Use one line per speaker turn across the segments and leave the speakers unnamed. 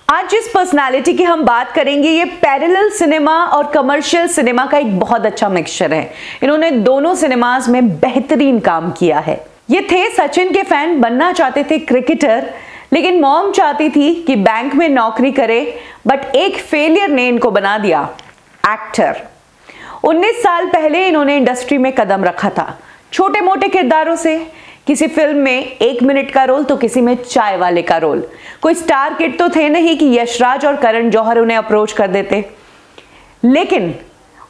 आज जिस पर्सनालिटी की हम बात करेंगे ये पैरेलल सिनेमा और कमर्शियल सिनेमा का एक बहुत अच्छा मिक्सचर है। इन्होंने दोनों सिनेमाज में बेहतरीन काम किया है। ये थे सचिन के फैन, बनना चाहते थे क्रिकेटर, लेकिन मॉम चाहती थी कि बैंक में नौकरी करे, बट एक फेलियर ने इनको बना दिया एक्टर। 19 साल पहले इन्होंने इंडस्ट्री में कदम रखा था, छोटे मोटे किरदारों से, किसी फिल्म में 1 मिनट का रोल तो किसी में चाय वाले का रोल। कोई स्टार किड तो थे नहीं कि यशराज और करण जौहर उन्हें अप्रोच कर देते, लेकिन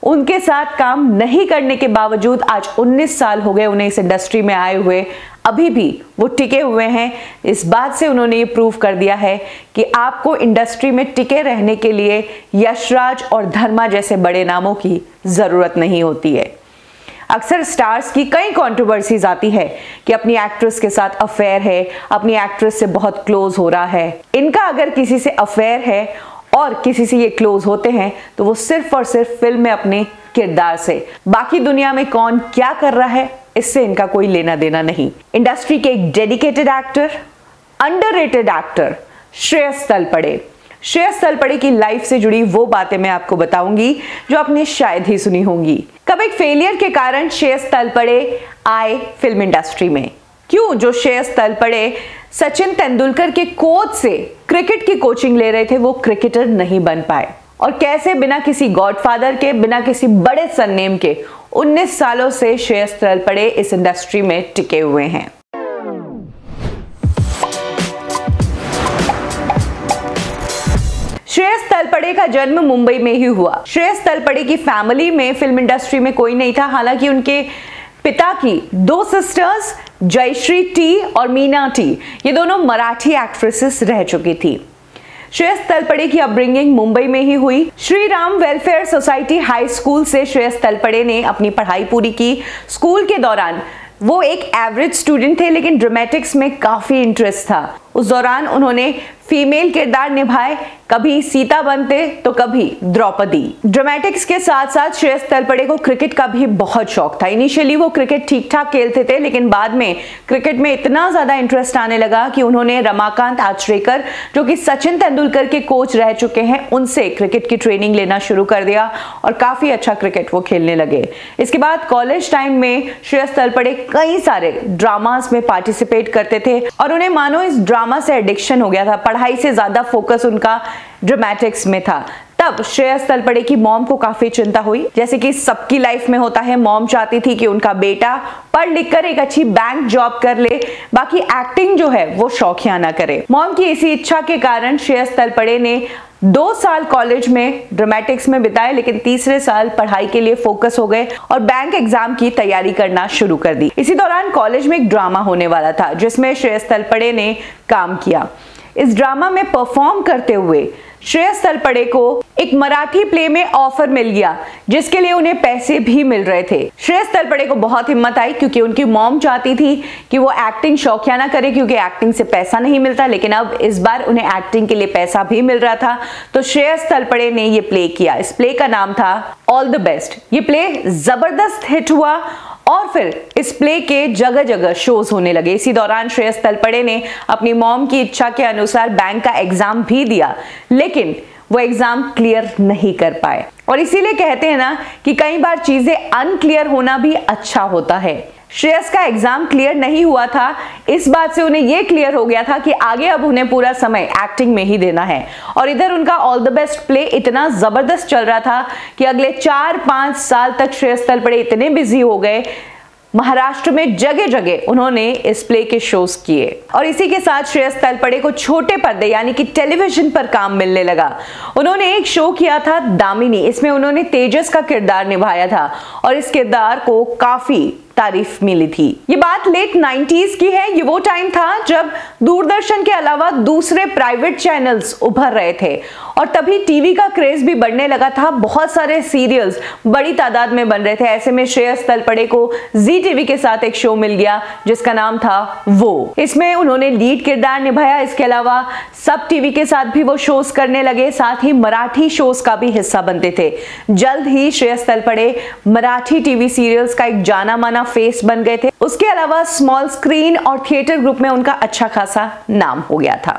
उनके साथ काम नहीं करने के बावजूद आज 19 साल हो गए उन्हें इस इंडस्ट्री में आए हुए, अभी भी वो टिके हुए हैं। इस बात से उन्होंने ये प्रूव कर दिया है कि आपको इंडस्ट्री में टिके रहने के लिए यशराज और धर्मा जैसे बड़े नामों की जरूरत नहीं होती है। अक्सर स्टार्स की कई कंट्रोवर्सीज आती है कि अपनी एक्ट्रेस के साथ अफेयर है, अपनी एक्ट्रेस से बहुत क्लोज हो रहा है। इनका अगर किसी से अफेयर है और किसी से ये क्लोज होते हैं तो वो सिर्फ और सिर्फ फिल्म में अपने किरदार से, बाकी दुनिया में कौन क्या कर रहा है इससे इनका कोई लेना देना नहीं। इंडस्ट्री के एक dedicated actor, underrated actor Shreyas Talpade. Shreyas Talpade की लाइफ से जुड़ी वो बातें मैं आपको बताऊंगी जो आपने शायद ही सुनी होंगी। कब एक फेलियर के कारण श्रेयस तलपड़े आए फिल्म इंडस्ट्री में, क्यों जो श्रेयस तलपड़े सचिन तेंदुलकर के कोच से क्रिकेट की कोचिंग ले रहे थे वो क्रिकेटर नहीं बन पाए, और कैसे बिना किसी गॉडफादर के, बिना किसी बड़े सरनेम के 19 सालों से श्रेयस तलपड़े इस इंडस्ट्री में टिके हुए हैं। श्रेयस तलपड़े का जन्म मुंबई में ही हुआ। श्रेयस तलपड़े की फैमिली में फिल्म इंडस्ट्री में कोई नहीं था, हालांकि उनके पिता की 2 सिस्टर्स जयश्री टी और मीना टी, ये दोनों मराठी एक्ट्रेसेस रह चुकी थी। श्रेयस तलपड़े की अपब्रिंगिंग मुंबई में ही हुई। Shri Ram welfare society high school से श्रेयस तलपड़े ने अपनी पढ़ाई पूरी की। स्कूल के दौरान वो एक एवरेज स्टूडेंट थे, लेकिन ड्रामेटिक्स में काफी इंटरेस्ट था। उस दौरान उन्होंने फीमेल किरदार निभाए, कभी सीता बनते तो कभी द्रौपदी। ड्रामेटिक्स के साथ साथ श्रेयस तलपड़े को क्रिकेट का भी बहुत शौक था। इनिशियली वो क्रिकेट ठीक ठाक खेलते थे, लेकिन बाद में क्रिकेट में इतना ज्यादा इंटरेस्ट आने लगा कि उन्होंने रमाकांत आचरेकर, जो कि सचिन तेंदुलकर के कोच रह चुके हैं, उनसे क्रिकेट की ट्रेनिंग लेना शुरू कर दिया और काफी अच्छा क्रिकेट वो खेलने लगे। इसके बाद कॉलेज टाइम में श्रेयस तलपड़े कई सारे ड्रामास में पार्टिसिपेट करते थे और उन्हें मानो इस ड्रामा से एडिक्शन हो गया था। पढ़ाई से ज्यादा फोकस उनका ड्रामेटिक्स में था। तब श्रेयस तलपड़े की मॉम को काफी चिंता हुई, जैसे कि सबकी लाइफ में होता है। मॉम चाहती थी कि उनका बेटा पढ़ लिख कर एक अच्छी बैंक जॉब कर ले, बाकी एक्टिंग जो है वो शौकिया ना करे। मॉम की इसी इच्छा के कारण श्रेयस तलपड़े ने 2 साल कॉलेज में ड्रामेटिक्स में बिताए, लेकिन तीसरे साल पढ़ाई के लिए फोकस हो गए और बैंक एग्जाम की तैयारी करना शुरू कर दी। इसी दौरान कॉलेज में एक ड्रामा होने वाला था जिसमें श्रेयस तलपड़े ने काम किया। इस ड्रामा में परफॉर्म करते हुए श्रेयस तलपड़े को एक मराठी प्ले में ऑफर मिल गया, जिसके लिए उन्हें पैसे भी मिल रहे थे। श्रेयस तलपड़े को बहुत हिम्मत आई, क्योंकि उनकी मॉम चाहती थी कि वो एक्टिंग शौकिया ना करे, क्योंकि एक्टिंग से पैसा नहीं मिलता, लेकिन अब इस बार उन्हें एक्टिंग के लिए पैसा भी मिल रहा था। तो श्रेयस तलपड़े ने ये प्ले किया। इस प्ले का नाम था ऑल द बेस्ट। ये प्ले जबरदस्त हिट हुआ और फिर इस प्ले के जगह जगह शोज होने लगे। इसी दौरान श्रेयस तलपड़े ने अपनी मॉम की इच्छा के अनुसार बैंक का एग्जाम भी दिया, लेकिन वो एग्जाम क्लियर नहीं कर पाए। और इसीलिए कहते हैं ना कि कई बार चीजें अनक्लियर होना भी अच्छा होता है। श्रेयस का एग्जाम क्लियर नहीं हुआ था, इस बात से उन्हें यह क्लियर हो गया था कि आगे अब उन्हें पूरा समय एक्टिंग में ही देना है। और इधर उनका ऑल द बेस्ट प्ले इतना जबरदस्त चल रहा था कि अगले 4-5 साल तक श्रेयस तलपड़े इतने बिजी हो गए, महाराष्ट्र में जगह जगह उन्होंने इस प्ले के शोज किए। और इसी के साथ श्रेयस तलपड़े को छोटे पर्दे यानी कि टेलीविजन पर काम मिलने लगा। उन्होंने एक शो किया था दामिनी, इसमें उन्होंने तेजस का किरदार निभाया था और इस किरदार को काफी तारीफ मिली थी। ये बात लेट 90s की है। ये वो टाइम था जब दूरदर्शन के अलावा दूसरे प्राइवेट चैनल्स उभर रहे थे और तभी टीवी का क्रेज भी बढ़ने लगा था। बहुत सारे सीरियल्स बड़ी तादाद में बन रहे थे। ऐसे में श्रेयस तलपड़े को जी टीवी के साथ एक शो मिल गया जिसका नाम था वो। इसमें उन्होंने लीड किरदार निभाया। इसके अलावा सब टीवी के साथ भी वो शोज करने लगे, साथ ही मराठी शोज का भी हिस्सा बनते थे। जल्द ही श्रेयस तलपड़े मराठी टीवी सीरियल्स का एक जाना माना फेस बन गए थे। उसके अलावा स्मॉल स्क्रीन और थिएटर ग्रुप में उनका अच्छा खासा नाम हो गया था।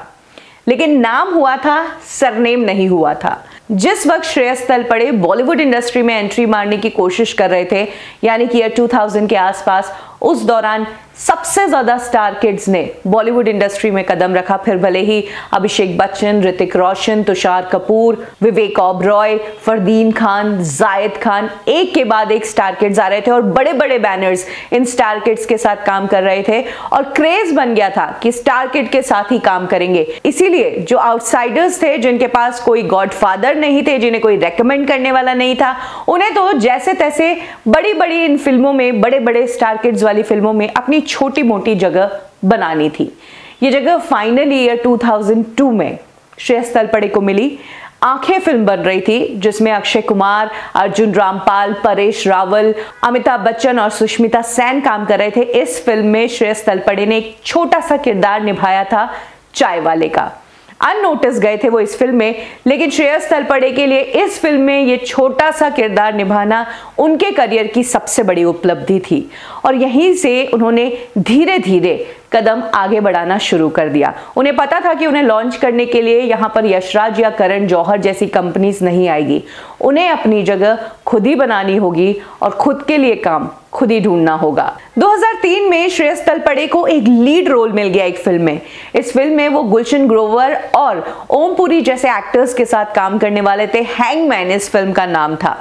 लेकिन नाम हुआ था, सरनेम नहीं हुआ था। जिस वक्त श्रेयस तलपड़े बॉलीवुड इंडस्ट्री में एंट्री मारने की कोशिश कर रहे थे, यानी कि ईयर 2000 के आसपास, उस दौरान सबसे ज्यादा स्टार किड्स ने बॉलीवुड इंडस्ट्री में कदम रखा। फिर भले ही अभिषेक बच्चन, ऋतिक रोशन, तुषार कपूर, विवेक ओबरॉय, फरदीन खान, जायद खान, एक के बाद एक स्टार किड्स आ रहे थे और बड़े बड़े बैनर्स इन स्टार किड्स के साथ काम कर रहे थे और क्रेज बन गया था कि स्टार किड के साथ ही काम करेंगे। इसीलिए जो आउटसाइडर्स थे, जिनके पास कोई गॉडफादर नहीं थे, जिन्हें कोई रेकमेंड करने वाला नहीं था, उन्हें तो जैसे तैसे बड़ी बड़ी इन फिल्मों में, बड़े बड़े स्टार किड्स वाली फिल्मों में अपनी छोटी मोटी जगह बनानी थी। ये जगह फाइनली ईयर 2002 में श्रेयस तलपड़े को मिली। आंखें फिल्म बन रही थी जिसमें अक्षय कुमार, अर्जुन रामपाल, परेश रावल, अमिताभ बच्चन और सुष्मिता सेन काम कर रहे थे। इस फिल्म में श्रेयस तलपड़े ने एक छोटा सा किरदार निभाया था, चाय वाले का। अननोटिस गए थे वो इस फिल्म में, लेकिन श्रेयस तलपड़े के लिए इस फिल्म में ये छोटा सा किरदार निभाना उनके करियर की सबसे बड़ी उपलब्धि थी और यहीं से उन्होंने धीरे धीरे कदम आगे बढ़ाना शुरू कर दिया। उन्हें पता था कि उन्हें लॉन्च करने के लिए यहाँ पर यशराज या करण जौहर जैसी कंपनीज नहीं आएगी, उन्हें अपनी जगह खुद ही बनानी होगी और खुद के लिए काम खुद ही ढूंढना होगा। 2003 में श्रेयस तलपड़े को एक लीड रोल मिल गया एक फिल्म में। इस फिल्म में वो गुलशन ग्रोवर और ओम पुरी जैसे एक्टर्स के साथ काम करने वाले थे। हैंगमैन इस फिल्म का नाम था,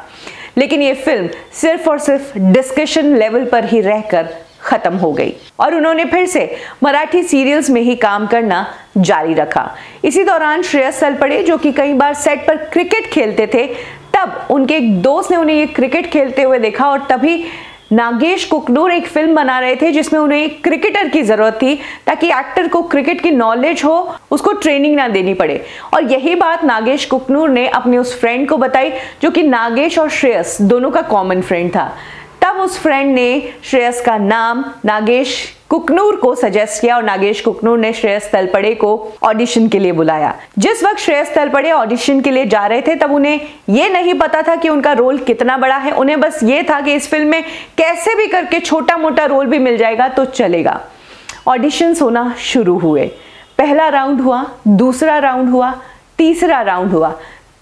लेकिन ये फिल्म सिर्फ और सिर्फ डिस्कशन लेवल पर ही रहकर खत्म हो गई और उन्होंने फिर से मराठी सीरियल्स में ही काम करना जारी रखा। इसी दौरान श्रेयस तलपड़े, जो कि कई बार सेट पर क्रिकेट खेलते थे, तब उनके एक दोस्त ने उन्हें ये क्रिकेट खेलते हुए देखा और तभी नागेश कुकनूर एक फिल्म बना रहे थे जिसमें उन्हें एक क्रिकेटर की जरूरत थी ताकि एक्टर को क्रिकेट की नॉलेज हो, उसको ट्रेनिंग ना देनी पड़े। और यही बात नागेश कुकनूर ने अपने उस फ्रेंड को बताई, जो कि नागेश और श्रेयस दोनों का कॉमन फ्रेंड था। तब उस फ्रेंड ने श्रेयस का नाम नागेश कुकनूर को सजेस्ट किया और नागेश कुकनूर ने श्रेयस तलपड़े को ऑडिशन के लिए बुलाया। जिस वक्त श्रेयस तलपड़े ऑडिशन के लिए जा रहे थे, तब उन्हें यह नहीं पता था कि उनका रोल कितना बड़ा है। उन्हें बस ये था कि इस फिल्म में कैसे भी करके छोटा मोटा रोल भी मिल जाएगा तो चलेगा। ऑडिशंस होना शुरू हुए। पहला राउंड हुआ, दूसरा राउंड हुआ, तीसरा राउंड हुआ।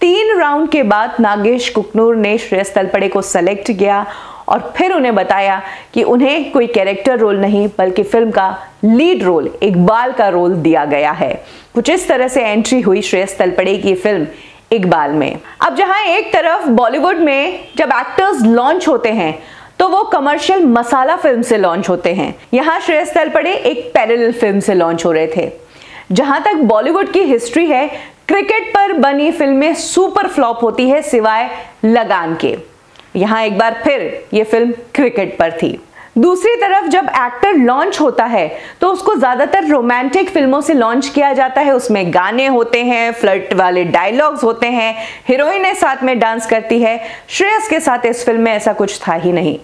3 राउंड के बाद नागेश कुकनूर ने श्रेयस तलपड़े को सेलेक्ट किया और फिर उन्हें बताया कि उन्हें कोई कैरेक्टर रोल नहीं बल्कि फिल्म का लीड रोल, इकबाल का रोल दिया गया है। कुछ इस तरह से एंट्री हुई श्रेयस तलपड़े की फिल्म इकबाल में। अब जहां एक तरफ बॉलीवुड में जब एक्टर्स लॉन्च होते हैं तो वो कमर्शियल मसाला फिल्म से लॉन्च होते हैं, यहां श्रेयस तलपड़े एक पैरेलल फिल्म से लॉन्च हो रहे थे। जहां तक बॉलीवुड की हिस्ट्री है, क्रिकेट पर बनी फिल्में सुपर फ्लॉप होती है सिवाय लगान के। यहां एक बार फिर ये फिल्म क्रिकेट पर थी। दूसरी तरफ जब एक्टर लॉन्च होता है तो उसको ज्यादातर रोमांटिक फिल्मों से लॉन्च किया जाता है। उसमें गाने होते हैं, फ्लर्ट वाले डायलॉग्स होते हैं, हीरोइनें साथ में डांस करती है। श्रेयस के साथ इस फिल्म में ऐसा कुछ था ही नहीं।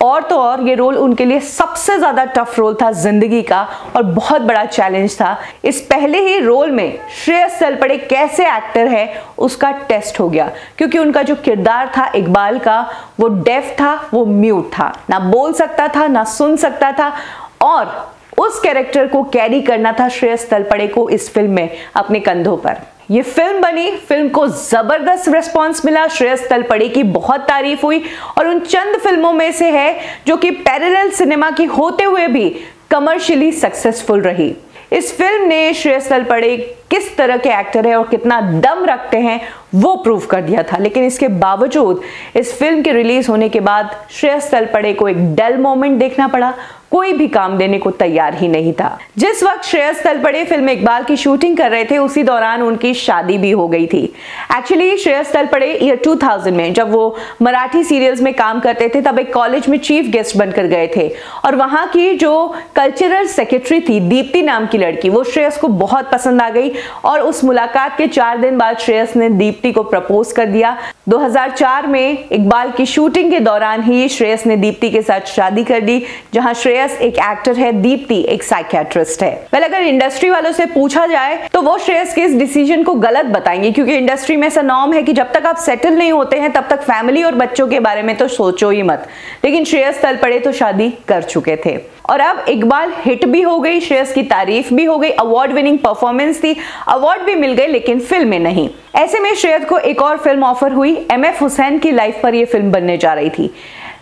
और तो और ये रोल उनके लिए सबसे ज्यादा टफ रोल था जिंदगी का और बहुत बड़ा चैलेंज था। इस पहले ही रोल में श्रेयस तलपड़े कैसे एक्टर है उसका टेस्ट हो गया, क्योंकि उनका जो किरदार था इकबाल का, वो डेफ था, वो म्यूट था, ना बोल सकता था ना सुन सकता था और उस कैरेक्टर को कैरी करना था श्रेयस तलपड़े को इस फिल्म में अपने कंधों पर। ये फिल्म बनी, फिल्म को जबरदस्त रिस्पांस मिला, श्रेयस तलपड़े की बहुत तारीफ हुई और उन चंद फिल्मों में से है जो कि पैरेलल सिनेमा की होते हुए भी कमर्शियली सक्सेसफुल रही। इस फिल्म ने श्रेयस तलपड़े किस तरह के एक्टर है और कितना दम रखते हैं वो प्रूव कर दिया था। लेकिन इसके बावजूद इस फिल्म के रिलीज होने के बाद श्रेयस तलपड़े को एक डल मोमेंट देखना पड़ा, कोई भी काम देने को तैयार ही नहीं था। जिस वक्त श्रेयस तलपड़े फिल्म इकबाल की शूटिंग कर रहे थे उसी दौरान उनकी शादी भी हो गई थी। एक्चुअली श्रेयस तलपड़े ईयर 2000 में जब वो मराठी सीरियल्स में काम करते थे तब एक कॉलेज में चीफ गेस्ट बनकर गए थे और वहां की जो कल्चरल सेक्रेटरी थी दीप्ति नाम की लड़की, वो श्रेयस को बहुत पसंद आ गई और उस मुलाकात के 4 दिन बाद श्रेयस ने दीप्ति को प्रपोज कर दिया। 2004 में इकबाल की शूटिंग के दौरान ही श्रेयस ने दीप्ति के साथ शादी कर दी, जहां श्रेयस एक एक्टर है, दीप्ति एक साइकियाट्रिस्ट है। वेल, अगर इंडस्ट्री वालों से पूछा जाए तो वो श्रेयस के इस डिसीजन को गलत बताएंगे, क्योंकि इंडस्ट्री में ऐसा नॉर्म है कि जब तक आप सेटल नहीं होते हैं तब तक फैमिली और बच्चों के बारे में तो सोचो ही मत। लेकिन श्रेयस तलपड़े तो शादी कर चुके थे और अब इकबाल हिट भी हो गई, श्रेयस की तारीफ भी हो गई, अवार्ड विनिंग परफॉर्मेंस थी, अवार्ड भी मिल गए, लेकिन फिल्में नहीं। ऐसे में श्रेयस को एक और फिल्म ऑफर हुई। MF हुसैन की लाइफ पर यह फिल्म बनने जा रही थी।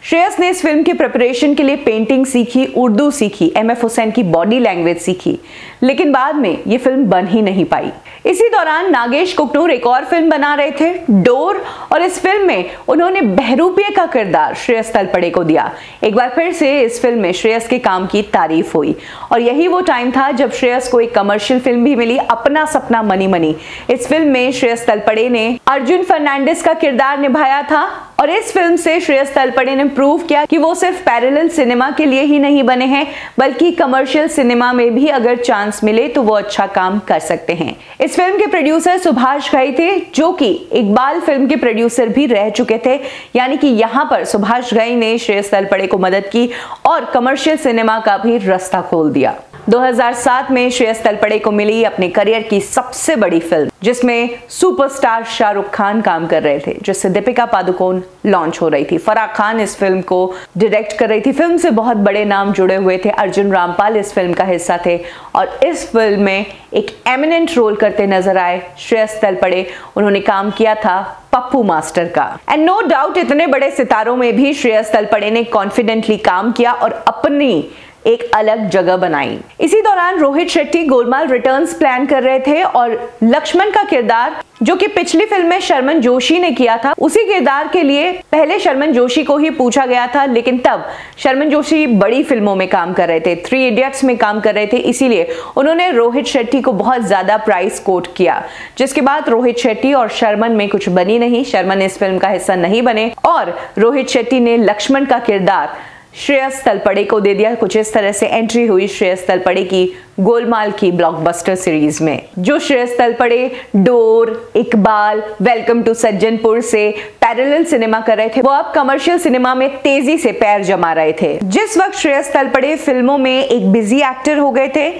श्रेयस ने इस फिल्म की प्रिपरेशन के लिए पेंटिंग सीखी, उर्दू सीखी, MF हुसैन की बॉडी लैंग्वेज सीखी, लेकिन बाद में ये फिल्म बन ही नहीं पाई। इसी दौरान नागेश कुकनूर एक और फिल्म बना रहे थे, डोर, और इस फिल्म में उन्होंने बहरूपिये का किरदार श्रेयस तलपड़े को दिया। एक बार फिर से इस फिल्म में श्रेयस के काम की तारीफ हुई और यही वो टाइम था जब श्रेयस को एक कमर्शियल फिल्म भी मिली, अपना सपना मनी मनी। इस फिल्म में श्रेयस तलपड़े ने अर्जुन फर्नांडिस का किरदार निभाया था और इस फिल्म से श्रेयस तलपड़े ने प्रूव किया कि वो सिर्फ पैरेलल सिनेमा के लिए ही नहीं बने हैं, बल्कि कमर्शियल सिनेमा में भी अगर चांस मिले तो वो अच्छा काम कर सकते हैं। इस फिल्म के प्रोड्यूसर सुभाष घई थे, जो कि इकबाल फिल्म के प्रोड्यूसर भी रह चुके थे, यानी कि यहाँ पर सुभाष घई ने श्रेयस तलपड़े को मदद की और कमर्शियल सिनेमा का भी रास्ता खोल दिया। 2007 में श्रेयस तलपड़े को मिली अपने करियर की सबसे बड़ी फिल्म, जिसमें सुपरस्टार शाहरुख खान काम कर रहे थे, जिससे दीपिका पादुकोण लॉन्च हो रही थी। फराह खान इस फिल्म को डायरेक्ट कर रही थी। फिल्म से बहुत बड़े नाम जुड़े हुए थे। अर्जुन रामपाल इस फिल्म का हिस्सा थे और इस फिल्म में एक एमिनेंट रोल करते नजर आए श्रेयस तलपड़े। उन्होंने काम किया था पप्पू मास्टर का। एंड नो डाउट इतने बड़े सितारों में भी श्रेयस तलपड़े ने कॉन्फिडेंटली काम किया और अपनी एक अलग जगह बनाई। इसी दौरान रोहित शेट्टी गोलमाल रिटर्न्स प्लान कर रहे थे और लक्ष्मण का किरदार, जो कि पिछली फिल्म में शर्मन जोशी ने किया था, उसी किरदार के लिए पहले शर्मन जोशी को ही पूछा गया था, लेकिन तब शर्मन जोशी बड़ी फिल्मों में काम कर रहे थे, 3 इडियट्स में काम कर रहे थे, इसीलिए उन्होंने रोहित शेट्टी को बहुत ज्यादा प्राइस कोट किया, जिसके बाद रोहित शेट्टी और शर्मन में कुछ बनी नहीं। शर्मन इस फिल्म का हिस्सा नहीं बने और रोहित शेट्टी ने लक्ष्मण का किरदार श्रेयस तलपड़े को दे दिया। कुछ इस तरह से एंट्री हुई श्रेयस तलपड़े की गोलमाल की ब्लॉकबस्टर सीरीज में। जो श्रेयस तलपड़े डोर, इकबाल, वेलकम टू सज्जनपुर से पैरेलल सिनेमा कर रहे थे, वो अब कमर्शियल सिनेमा में तेजी से पैर जमा रहे थे। जिस वक्त श्रेयस तलपड़े फिल्मों में एक बिजी एक्टर हो गए थे,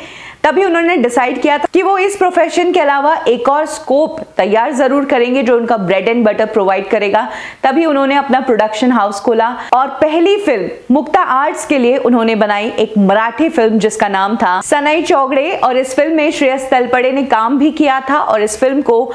तभी उन्होंने डिसाइड किया था कि वो इस प्रोफेशन के अलावा एक और स्कोप तैयार जरूर करेंगे जो उनका ब्रेड एंड बटर प्रोवाइड करेगा। तभी उन्होंने अपना प्रोडक्शन हाउस खोला और पहली फिल्म मुक्ता आर्ट्स के लिए उन्होंने बनाई एक मराठी फिल्म जिसका नाम था सनई चौगडे, और इस फिल्म में श्रेयस तलपड़े ने काम भी किया था और इस फिल्म को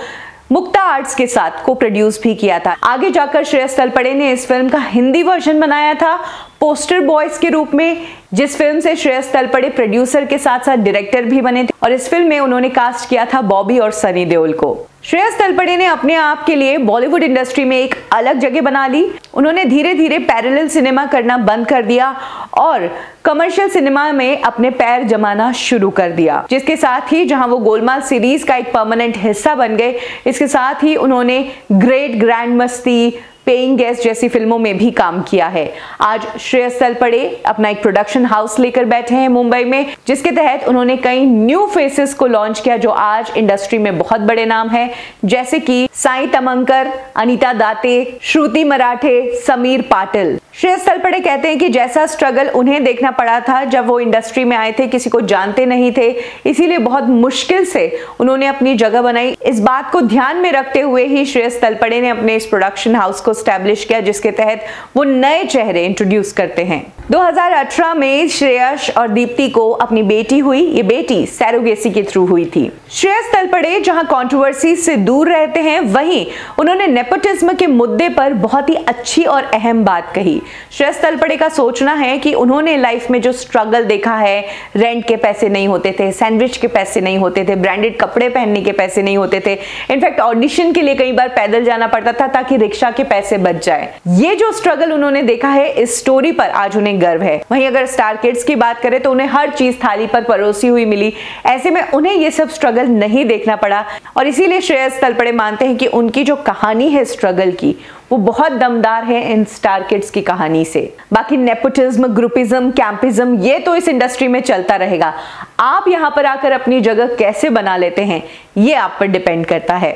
मुक्ता आर्ट्स के साथ को प्रोड्यूस भी किया था। आगे जाकर श्रेयस तलपड़े ने इस फिल्म का हिंदी वर्जन बनाया था पोस्टर बॉयज के रूप में, जिस फिल्म से श्रेयस तलपड़े प्रोड्यूसर के साथ साथ डायरेक्टर भी बने थे और इस फिल्म में उन्होंने कास्ट किया था बॉबी और सनी देओल को। श्रेयस तलपड़े ने अपने आप के लिए बॉलीवुड इंडस्ट्री में एक अलग जगह बना ली। उन्होंने धीरे धीरे पैरेलल सिनेमा करना बंद कर दिया और कमर्शियल सिनेमा में अपने पैर जमाना शुरू कर दिया, जिसके साथ ही जहां वो गोलमाल सीरीज का एक परमानेंट हिस्सा बन गए, इसके साथ ही उन्होंने ग्रेट ग्रैंड मस्ती, पेइंग गेस्ट जैसी फिल्मों में भी काम किया है। आज श्रेयस तलपड़े अपना एक प्रोडक्शन हाउस लेकर बैठे हैं मुंबई में, जिसके तहत उन्होंने कई न्यू फेसेस को लॉन्च किया जो आज इंडस्ट्री में बहुत बड़े नाम हैं, जैसे कि साई तमंकर, अनीता दाते, श्रुति मराठे, समीर पाटिल। श्रेयस तलपड़े कहते हैं कि जैसा स्ट्रगल उन्हें देखना पड़ा था जब वो इंडस्ट्री में आए थे, किसी को जानते नहीं थे, इसीलिए बहुत मुश्किल से उन्होंने अपनी जगह बनाई। इस बात को ध्यान में रखते हुए ही श्रेयस तलपड़े ने अपने इस प्रोडक्शन हाउस को स्टैब्लिश किया, जिसके तहत वो नए चेहरे इंट्रोड्यूस करते हैं। 2018 में श्रेयस और दीप्ति को अपनी बेटी हुई। ये बेटी सैरोगेसी के थ्रू हुई थी। श्रेयस तलपड़े जहां कंट्रोवर्सी से दूर रहते हैं, वहीं उन्होंने नेपोटिज्म के मुद्दे पर बहुत ही अच्छी और अहम बात कही। श्रेयस तलपड़े का सोचना है कि उन्होंने लाइफ में जो स्ट्रगल देखा है, रेंट के पैसे नहीं होते थे, सैंडविच के पैसे नहीं होते थे, ब्रांडेड कपड़े पहनने के पैसे नहीं होते थे, इनफैक्ट ऑडिशन के लिए कई बार पैदल जाना पड़ता था ताकि रिक्शा के पैसे बच जाए। ये जो स्ट्रगल उन्होंने देखा है, इस स्टोरी पर आज उन्हें गर्व है। वहीं अगर स्टार किड्स की बात करें तो उन्हें हर चीज थाली पर परोसी हुई मिली, ऐसे में उन्हें ये सब स्ट्रगल नहीं देखना पड़ा और इसीलिए श्रेयस तलपड़े मानते हैं कि उनकी जो कहानी है स्ट्रगल की, वो बहुत दमदार है इन स्टार किड्स की कहानी से। बाकी नेपोटिज्म, ग्रुपिज्म, कैंपिज्म, ये तो इस इंडस्ट्री में चलता रहेगा। आप यहां पर आकर अपनी जगह कैसे बना लेते हैं, ये आप पर डिपेंड करता है।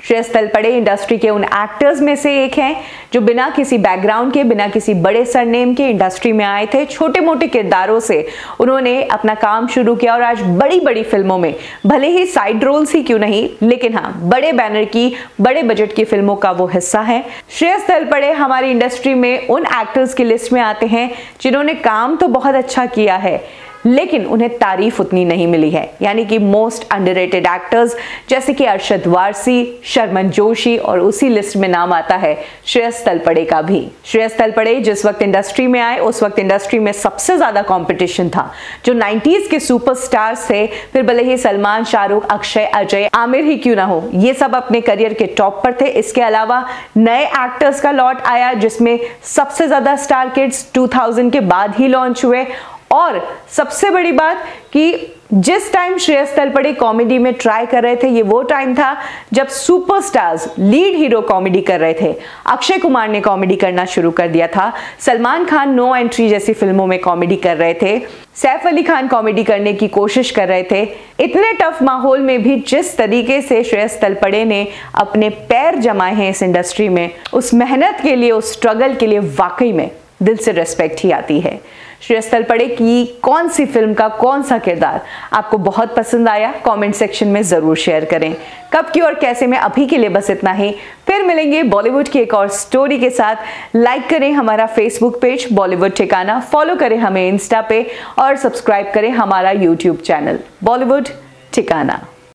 श्रेयस तलपड़े इंडस्ट्री के उन एक्टर्स में से एक हैं जो बिना किसी बैकग्राउंड के, बिना किसी बड़े सरनेम के इंडस्ट्री में आए थे। छोटे मोटे किरदारों से उन्होंने अपना काम शुरू किया और आज बड़ी बड़ी फिल्मों में, भले ही साइड रोल्स ही क्यों नहीं, लेकिन हाँ, बड़े बैनर की, बड़े बजट की फिल्मों का वो हिस्सा है। श्रेयस तलपड़े हमारी इंडस्ट्री में उन एक्टर्स की लिस्ट में आते हैं जिन्होंने काम तो बहुत अच्छा किया है लेकिन उन्हें तारीफ उतनी नहीं मिली है, यानी कि मोस्ट अंडररेटेड एक्टर्स जैसे कि अरशद वारसी, शर्मन जोशी, और उसी लिस्ट में नाम आता है श्रेयस तलपड़े का भी। श्रेयस तलपड़े जिस वक्त इंडस्ट्री में आए उस वक्त इंडस्ट्री में सबसे ज्यादा कंपटीशन था। जो 90s के सुपरस्टार्स थे, फिर भले ही सलमान, शाहरुख, अक्षय, अजय, आमिर ही क्यों ना हो, ये सब अपने करियर के टॉप पर थे। इसके अलावा नए एक्टर्स का लॉट आया जिसमें सबसे ज्यादा स्टार किड्स 2000 के बाद ही लॉन्च हुए। और सबसे बड़ी बात कि जिस टाइम श्रेयस तलपड़े कॉमेडी में ट्राई कर रहे थे, ये वो टाइम था जब सुपरस्टार्स लीड हीरो कॉमेडी कर रहे थे। अक्षय कुमार ने कॉमेडी करना शुरू कर दिया था, सलमान खान नो एंट्री जैसी फिल्मों में कॉमेडी कर रहे थे, सैफ अली खान कॉमेडी करने की कोशिश कर रहे थे। इतने टफ माहौल में भी जिस तरीके से श्रेयस तलपड़े ने अपने पैर जमाए हैं इस इंडस्ट्री में, उस मेहनत के लिए, उस स्ट्रगल के लिए वाकई में दिल से रिस्पेक्ट ही आती है। श्रेयस तलपड़े की कौन सी फिल्म का कौन सा किरदार आपको बहुत पसंद आया, कमेंट सेक्शन में जरूर शेयर करें। कब की और कैसे में अभी के लिए बस इतना ही। फिर मिलेंगे बॉलीवुड की एक और स्टोरी के साथ। लाइक करें हमारा फेसबुक पेज बॉलीवुड ठिकाना, फॉलो करें हमें इंस्टा पे और सब्सक्राइब करें हमारा यूट्यूब चैनल बॉलीवुड ठिकाना।